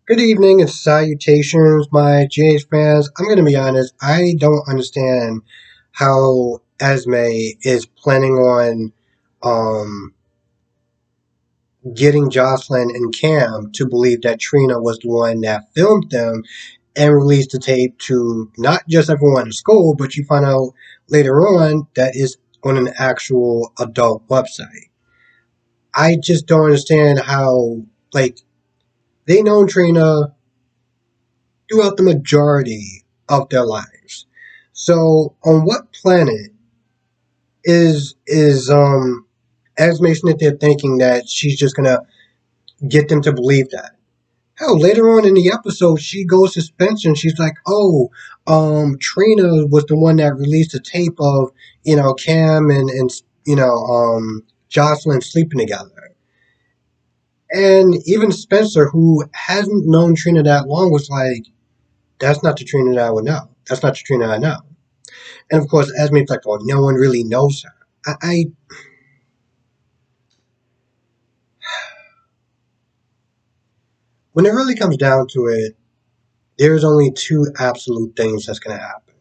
Good evening and salutations, my GH fans. I'm going to be honest, I don't understand how Esme is planning on um, getting Jocelyn and Cam to believe that Trina was the one that filmed them and released the tape to not just everyone in school, but you find out later on that is on an actual adult website. I just don't understand how, like, they know Trina throughout the majority of their lives. So, on what planet is Esme Smith there thinking that she's just gonna get them to believe that? Hell, later on in the episode, she goes to Spencer and she's like, "Oh, Trina was the one that released the tape of Cam and Jocelyn sleeping together." And even Spencer, who hasn't known Trina that long, was like, "That's not the Trina that I would know. That's not the Trina I know." And of course, Esme's like, "Oh, no one really knows her." I when it really comes down to it, there's only two absolute things that's going to happen.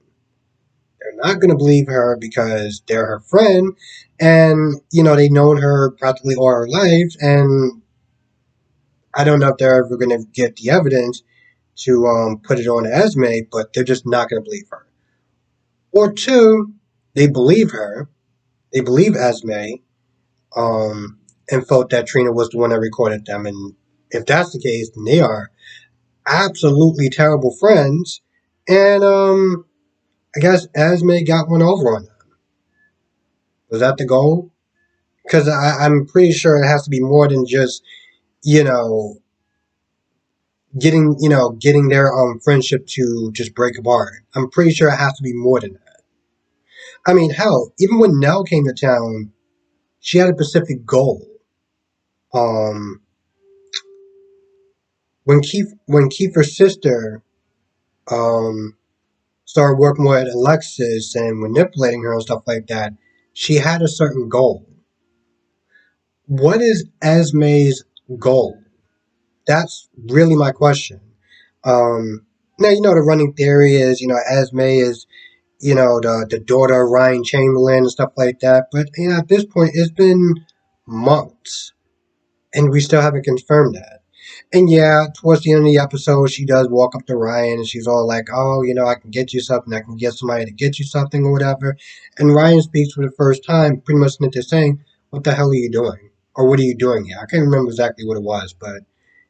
They're not going to believe her because they're her friend, and they've known her practically all her life, and I don't know if they're ever going to get the evidence to put it on Esme, but they're just not going to believe her. Or two, they believe her, they believe Esme, um, and felt that Trina was the one that recorded them, and if that's the case, then they are absolutely terrible friends. And I guess Esme got one over on them. Was that the goal? Because I'm pretty sure it has to be more than just you know getting their friendship to just break apart. I'm pretty sure it has to be more than that. I mean, hell, even when Nell came to town, she had a specific goal. Um, when Kiefer's sister um started working with Alexis and manipulating her and stuff like that, she had a certain goal. What is Esme's goal? That's really my question. Now, the running theory is, Esme is, the daughter of Ryan Chamberlain and stuff like that. But, at this point, it's been months and we still haven't confirmed that. And yeah, towards the end of the episode, she does walk up to Ryan and she's all like, "Oh, I can get you something. I can get somebody to get you something or whatever." And Ryan speaks for the first time, pretty much into saying, "What the hell are you doing? Or what are you doing here?" I can't remember exactly what it was, but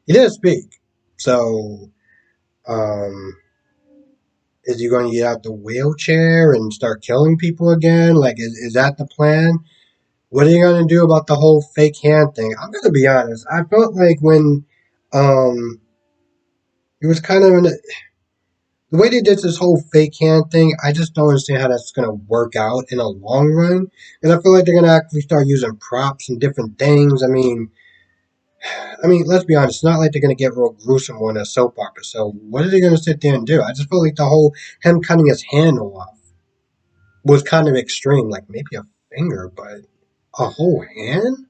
he did speak. So, um, is he going to get out the wheelchair and start killing people again? Like, is that the plan? What are you going to do about the whole fake hand thing? I'm going to be honest. I felt like when um, it was kind of the way they did this whole fake hand thing, I just don't understand how that's going to work out in a long run. And I feel like they're going to actually start using props and different things. I mean, let's be honest. It's not like they're going to get real gruesome on a soap opera. So what are they going to sit there and do? I just feel like the whole him cutting his hand off was kind of extreme. Like maybe a finger, but a whole hand.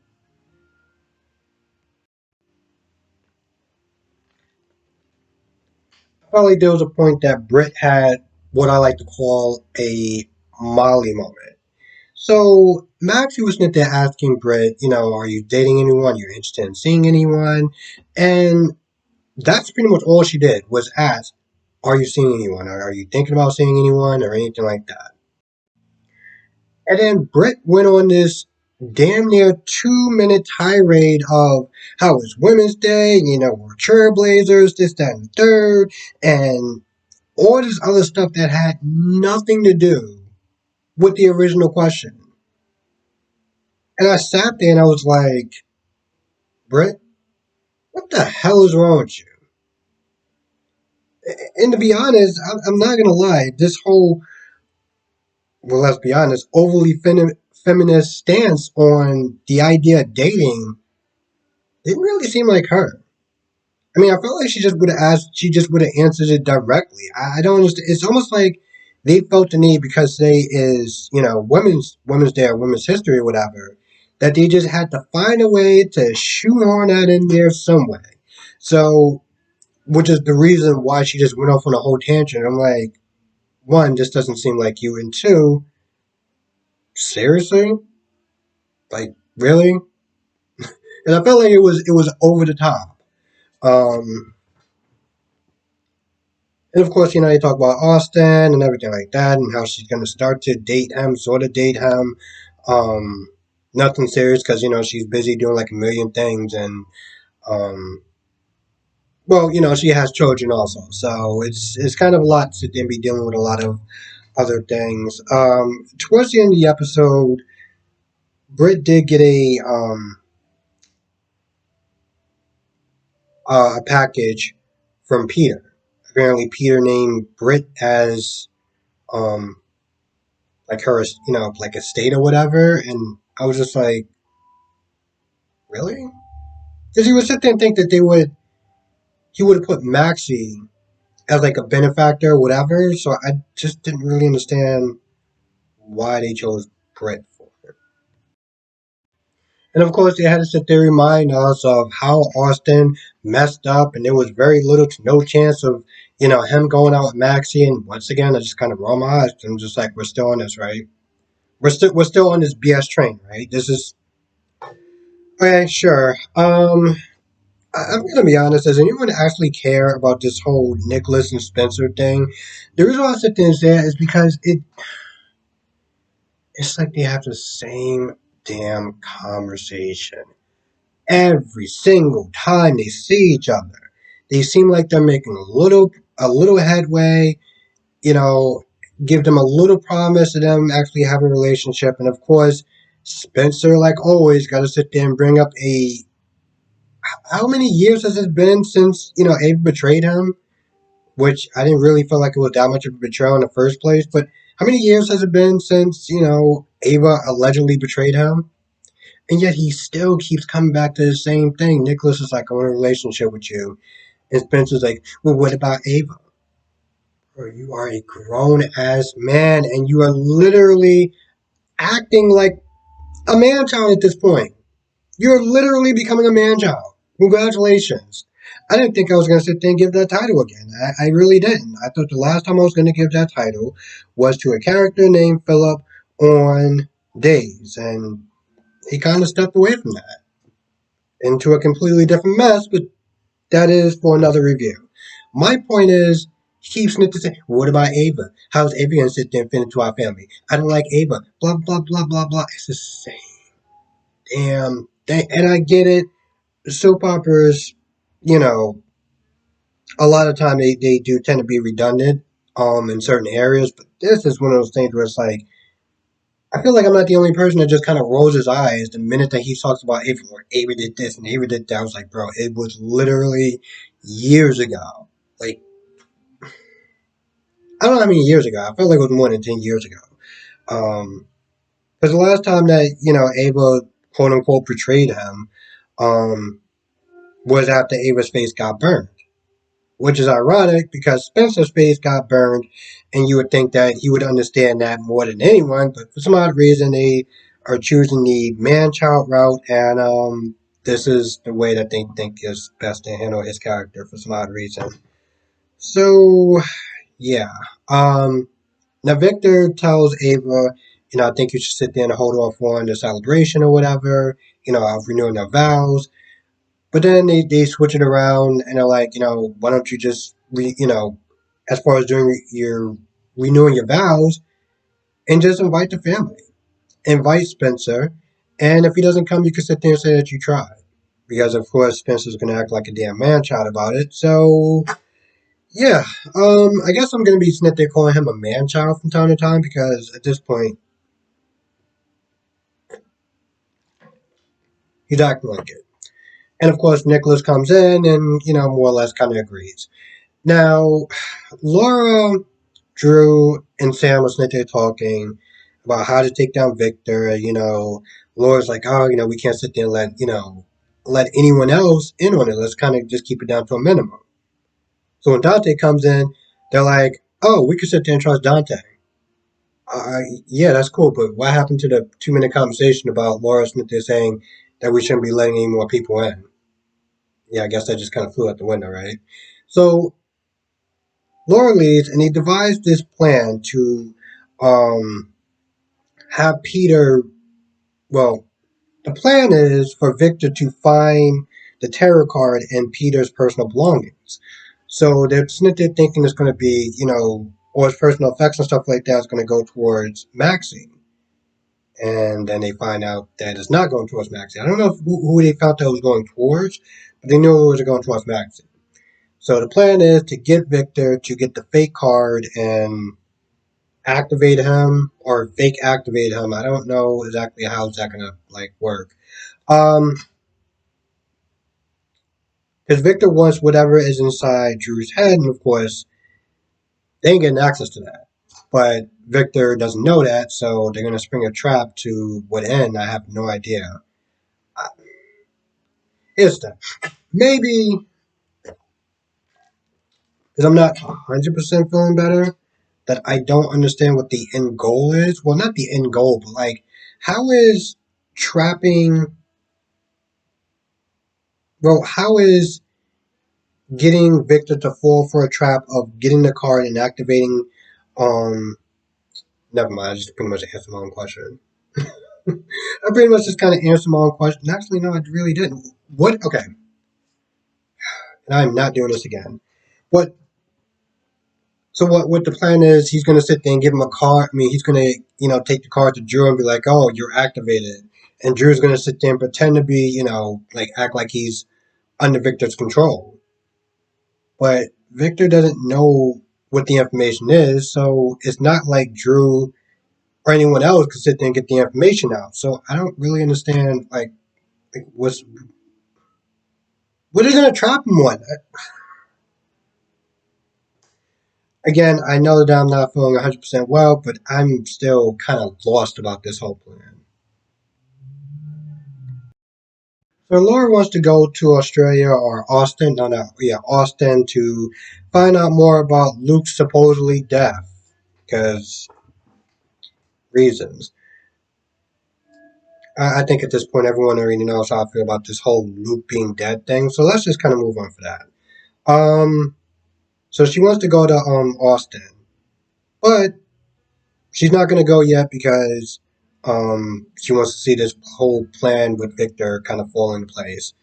I felt like there was a point that Britt had what I like to call a Molly moment. So Maxie was sitting there asking Britt, are you dating anyone? You're interested in seeing anyone? And that's pretty much all she did was ask, are you seeing anyone? Or are you thinking about seeing anyone or anything like that? And then Britt went on this damn near 2 minute tirade of how it's Women's Day, we're trailblazers, this, that, and the third, and all this other stuff that had nothing to do with the original question. And I sat there and I was like, Britt, what the hell is wrong with you? And to be honest, I'm not gonna lie, this whole, well, let's be honest, overly feminist stance on the idea of dating didn't really seem like her. I mean, I felt like she just would have answered it directly. I don't understand. It's almost like they felt the need because today is, Women's Day or Women's History or whatever, that they just had to find a way to shoehorn that in there some way. So which is the reason why she just went off on a whole tangent. I'm like, one, this doesn't seem like you, and two, seriously, like really? And I felt like it was over the top. Um, and of course, you talk about Austin and everything like that, and how she's gonna start to date him, sort of date him. Um, Nothing serious because she's busy doing like a million things, and um, well, she has children also, so it's kind of a lot to then be dealing with a lot of other things. Towards the end of the episode, Britt did get a package from Peter. Apparently, Peter named Britt as um like her, like a state or whatever, and I was just like, really? Because he would sit there and think that he would have put Maxie as like a benefactor or whatever. So I just didn't really understand why they chose Britt for it. And of course, they had to sit there and remind us of how Austin messed up, and there was very little to no chance of, him going out with Maxie. And once again, I just kind of roll my eyes. I'm just like, we're still on this, right? We're still on this BS train, right? This is okay. Sure. I'm gonna be honest. Does anyone actually care about this whole Nicholas and Spencer thing? The reason why I sit there and say that is because it's like they have the same damn conversation every single time they see each other. They seem like they're making a little headway, you know, give them a little promise of them actually having a relationship. And of course, Spencer, like always, got to sit there and bring up how many years has it been since, Ava betrayed him? Which I didn't really feel like it was that much of a betrayal in the first place. But how many years has it been since, Ava allegedly betrayed him? And yet he still keeps coming back to the same thing. Nicholas is like, I want a relationship with you. And Spencer's like, well, what about Ava? Bro, you are a grown ass man and you are literally acting like a man child at this point. You're literally becoming a man child. Congratulations. I didn't think I was going to sit there and give that title again. I really didn't. I thought the last time I was going to give that title was to a character named Philip on Days. And he kind of stepped away from that into a completely different mess, but that is for another review. My point is, he keeps to say, what about Ava? How's Ava going to sit there and fit into our family? I don't like Ava. Blah, blah, blah, blah, blah. It's the same damn thing. And I get it. Soap operas, you know, a lot of time they do tend to be redundant in certain areas, but this is one of those things where it's like, I feel like I'm not the only person that just kind of rolls his eyes the minute that he talks about Ava, or Ava did this and Ava did that. I was like, bro, it was literally years ago. Like, I don't know how many years ago. I felt like it was more than 10 years ago. Because the last time that, Ava, quote unquote, betrayed him um, was after Ava's face got burned. Which is ironic because Spencer's face got burned, and you would think that he would understand that more than anyone, but for some odd reason, they are choosing the man child route, and this is the way that they think is best to handle his character for some odd reason. So, yeah. Um, Now, Victor tells Ava, I think you should sit there and hold off on the celebration or whatever, of renewing their vows. But then they switch it around and they're like, why don't you just, as far as doing your renewing your vows, and just invite the family, invite Spencer, and if he doesn't come, you can sit there and say that you tried, because of course Spencer's gonna act like a damn man child about it. So yeah, I guess I'm gonna be sitting there calling him a man child from time to time because at this point he's acting like it. And of course Nicholas comes in and more or less kind of agrees. Now, Laura, Drew, and Sam was sitting there talking about how to take down Victor. Laura's like, oh, we can't sit there and let anyone else in on it. Let's kind of just keep it down to a minimum. So when Dante comes in, they're like, oh, we could sit there and trust Dante. Yeah, that's cool, but what happened to the 2 minute conversation about Laura Smith there saying that we shouldn't be letting any more people in? Yeah, I guess that just kind of flew out the window, right? So Laura leaves, and he devised this plan to um, have Peter. Well, the plan is for Victor to find the tarot card in Peter's personal belongings. So they're thinking it's going to be, or his personal effects and stuff like that is going to go towards Maxie. And then they find out that it's not going towards Maxie. I don't know who they felt that it was going towards, but they knew it was going towards Maxie. So the plan is to get Victor to get the fake card and activate him or fake activate him. I don't know exactly how it's that gonna work. Because Victor wants whatever is inside Drew's head, and of course they ain't getting access to that. But Victor doesn't know that, so they're gonna spring a trap to what end. I have no idea. It's that maybe because I'm not 100% feeling better. That I don't understand what the end goal is. Well, not the end goal, but how is trapping. Well, how is getting Victor to fall for a trap of getting the card and activating. Um, Never mind. I just pretty much answered my own question. I pretty much just kind of answered my own question. Actually, no, I really didn't. What? Okay, and I'm not doing this again. What? So what the plan is? He's gonna sit there and give him a card. I mean, he's gonna take the card to Drew and be like, "Oh, you're activated," and Drew's gonna sit there and pretend to be act like he's under Victor's control. But Victor doesn't know what the information is, so it's not like Drew or anyone else could sit there and get the information out. So I don't really understand what are they gonna trap him on? Again, I know that I'm not feeling 100% well, but I'm still kind of lost about this whole plan. So Laura wants to go to Australia or Austin, Austin to find out more about Luke's supposedly death, because reasons. I think at this point everyone already knows how I feel about this whole Luke being dead thing. So let's just kind of move on for that. So she wants to go to Austin, but she's not going to go yet because she wants to see this whole plan with Victor kind of fall into place.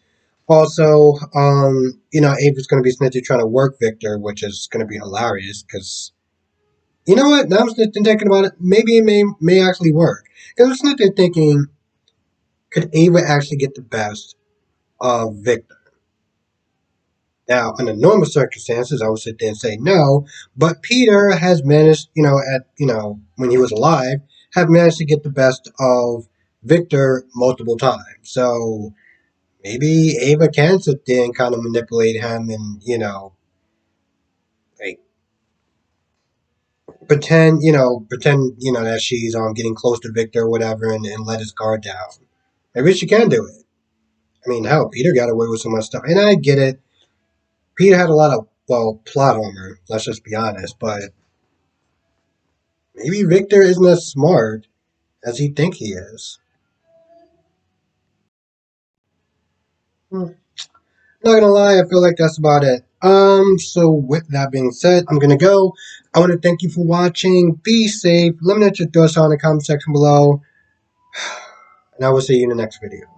Also, Ava's going to be snitchy trying to work Victor, which is going to be hilarious because you know what? Now I'm thinking about it. Maybe it may actually work because I'm sitting there thinking, could Ava actually get the best of Victor? Now, under normal circumstances, I would sit there and say no, but Peter has managed, when he was alive, have managed to get the best of Victor multiple times. So maybe Ava can sit there and kind of manipulate him and, like pretend, that she's getting close to Victor or whatever and let his guard down. Maybe she can do it. I mean, hell, Peter got away with so much stuff. And I get it. Peter had a lot of, plot armor, let's just be honest, but maybe Victor isn't as smart as he think he is. Not gonna lie, I feel like that's about it. So with that being said, I'm gonna go. I want to thank you for watching. Be safe. Let me know your thoughts on the comment section below, and I will see you in the next video.